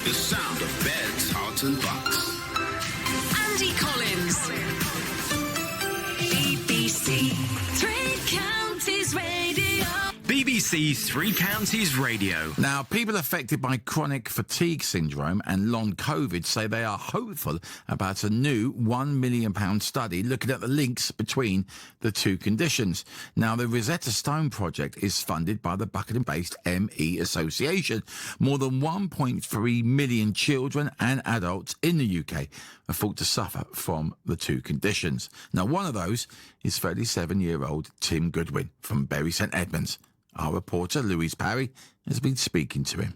The sound of beds, hearts and bucks. Andy Collins. BBC Three Counties Radio. BBC Three Counties Radio. Now, people affected by chronic fatigue syndrome and long COVID say they are hopeful about a new £1 million study looking at the links between the two conditions. Now, the Rosetta Stone project is funded by the Buckingham-based ME Association. More than 1.3 million children and adults in the UK are thought to suffer from the two conditions. Now, one of those is 37-year-old Tim Goodwin from Bury St Edmunds. Our reporter, Louise Parry, has been speaking to him.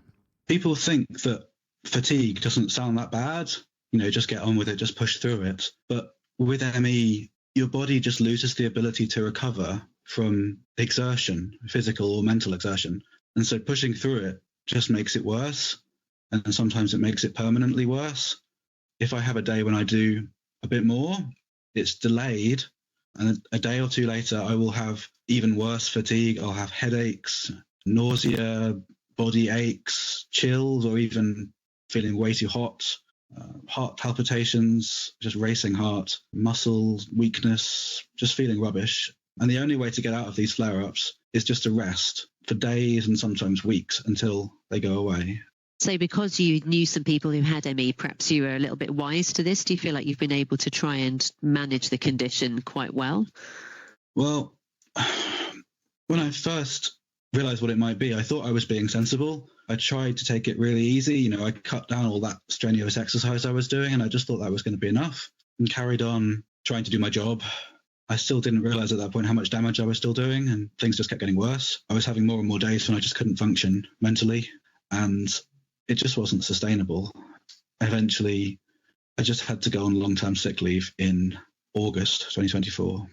People think that fatigue doesn't sound that bad. Just get on with it, just push through it. But with ME, your body just loses the ability to recover from exertion, physical or mental exertion. And so pushing through it just makes it worse. And sometimes it makes it permanently worse. If I have a day when I do a bit more, it's delayed. And a day or two later, I will have even worse fatigue. I'll have headaches, nausea, body aches, chills, or even feeling way too hot, heart palpitations, just racing heart, muscle weakness, just feeling rubbish. And the only way to get out of these flare-ups is just to rest for days and sometimes weeks until they go away. So because you knew some people who had ME, perhaps you were a little bit wise to this. Do you feel like you've been able to try and manage the condition quite well? Well, when I first realised what it might be, I thought I was being sensible. I tried to take it really easy. I cut down all that strenuous exercise I was doing, and I just thought that was going to be enough and carried on trying to do my job. I still didn't realise at that point how much damage I was still doing, and things just kept getting worse. I was having more and more days when I just couldn't function mentally, and it just wasn't sustainable. Eventually, I just had to go on long-term sick leave in August 2024.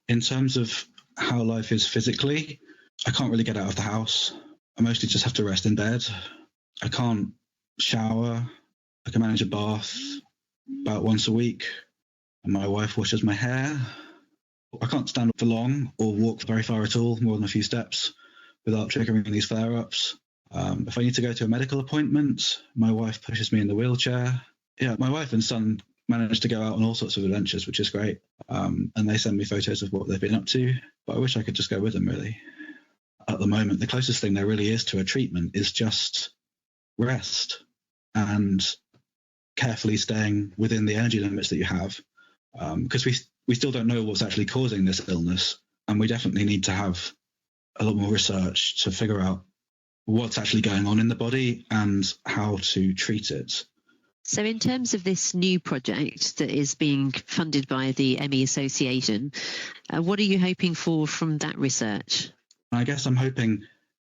In terms of how life is physically, I can't really get out of the house. I mostly just have to rest in bed. I can't shower. I can manage a bath about once a week, and my wife washes my hair. I can't stand up for long or walk very far at all, more than a few steps, without triggering these flare-ups. If I need to go to a medical appointment, my wife pushes me in the wheelchair. Yeah, my wife and son managed to go out on all sorts of adventures, which is great. And they send me photos of what they've been up to, but I wish I could just go with them, really. At the moment, the closest thing there really is to a treatment is just rest and carefully staying within the energy limits that you have, because we still don't know what's actually causing this illness, and we definitely need to have a lot more research to figure out what's actually going on in the body and how to treat it. So in terms of this new project that is being funded by the ME Association, what are you hoping for from that research? I guess I'm hoping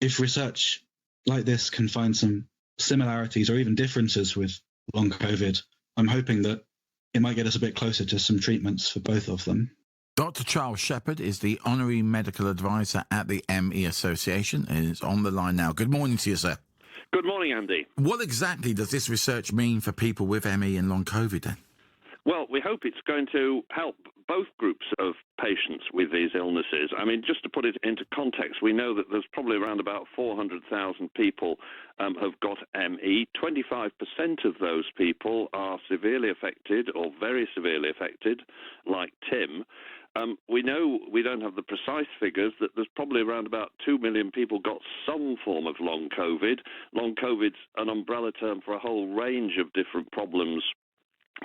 if research like this can find some similarities or even differences with long COVID, I'm hoping that it might get us a bit closer to some treatments for both of them. Dr. Charles Shepherd is the Honorary Medical Advisor at the ME Association and is on the line now. Good morning to you, sir. Good morning, Andy. What exactly does this research mean for people with ME and long COVID then? Well, we hope it's going to help both groups of patients with these illnesses. I mean, just to put it into context, we know that there's probably around about 400,000 people have got ME. 25% of those people are severely affected or very severely affected, like Tim. We know we don't have the precise figures that there's probably around about 2 million people got some form of long COVID. Long COVID's an umbrella term for a whole range of different problems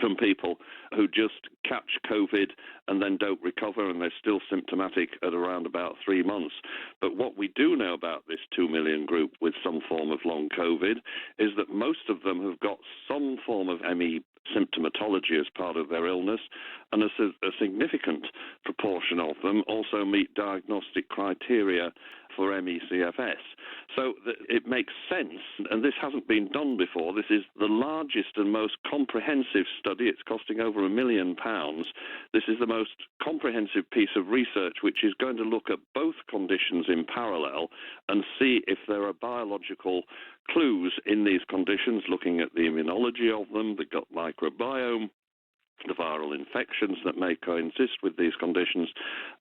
from people who just catch COVID and then don't recover, and they're still symptomatic at around about 3 months. But what we do know about this 2 million group with some form of long COVID is that most of them have got some form of ME symptomatology as part of their illness, and a significant proportion of them also meet diagnostic criteria for ME/CFS. So it makes sense, and this hasn't been done before. This is the largest and most comprehensive study. It's costing over £1 million. This is the most comprehensive piece of research which is going to look at both conditions in parallel and see if there are biological clues in these conditions, looking at the immunology of them, the gut microbiome, the viral infections that may coexist with these conditions,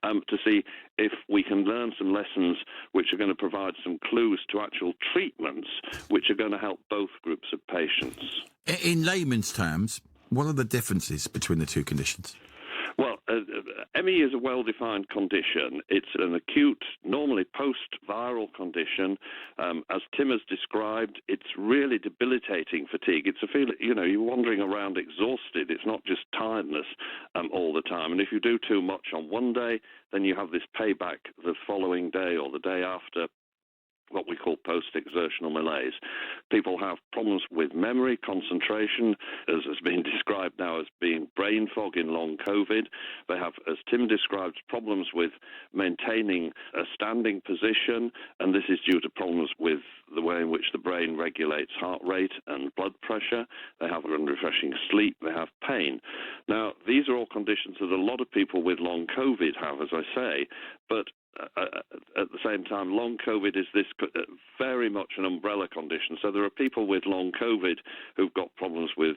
to see if we can learn some lessons which are going to provide some clues to actual treatments which are going to help both groups of patients. In layman's terms, what are the differences between the two conditions? Well, ME is a well-defined condition. It's an acute, normally post-viral condition. As Tim has described, it's really debilitating fatigue. It's a feeling, you're wandering around exhausted. It's not just tiredness all the time. And if you do too much on one day, then you have this payback the following day or the day after, what we call post-exertional malaise. People have problems with memory, concentration, as has been described now as being brain fog in long COVID. They have, as Tim described, problems with maintaining a standing position, and this is due to problems with the way in which the brain regulates heart rate and blood pressure. They have unrefreshing sleep. They have pain. Now, these are all conditions that a lot of people with long COVID have, as I say, but at the same time, long COVID is this very much an umbrella condition. So there are people with long COVID who've got problems with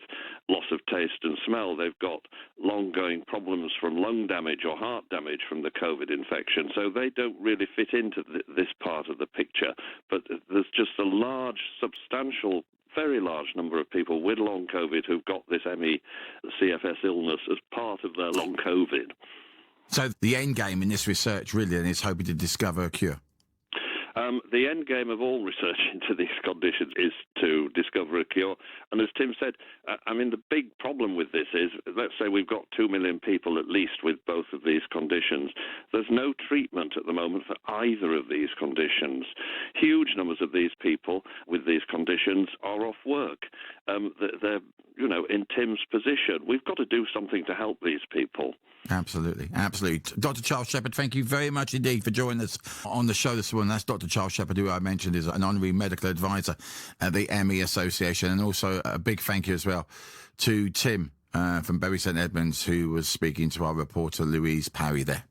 loss of taste and smell. They've got long-going problems from lung damage or heart damage from the COVID infection. So they don't really fit into this part of the picture. But there's just a large, substantial, very large number of people with long COVID who've got this ME/CFS illness as part of their long COVID. So the end game in this research really is hoping to discover a cure. The end game of all research into these conditions is to discover a cure. And as Tim said, the big problem with this is, let's say we've got 2 million people at least with both of these conditions. There's no treatment at the moment for either of these conditions. Huge numbers of these people with these conditions are off work. They're, in Tim's position. We've got to do something to help these people. Absolutely. Dr. Charles Shepherd, thank you very much indeed for joining us on the show this morning. That's Dr. Charles Shepherd, who I mentioned is an honorary medical advisor at the ME Association. And also a big thank you as well to Tim from Bury St Edmunds, who was speaking to our reporter Louise Parry there.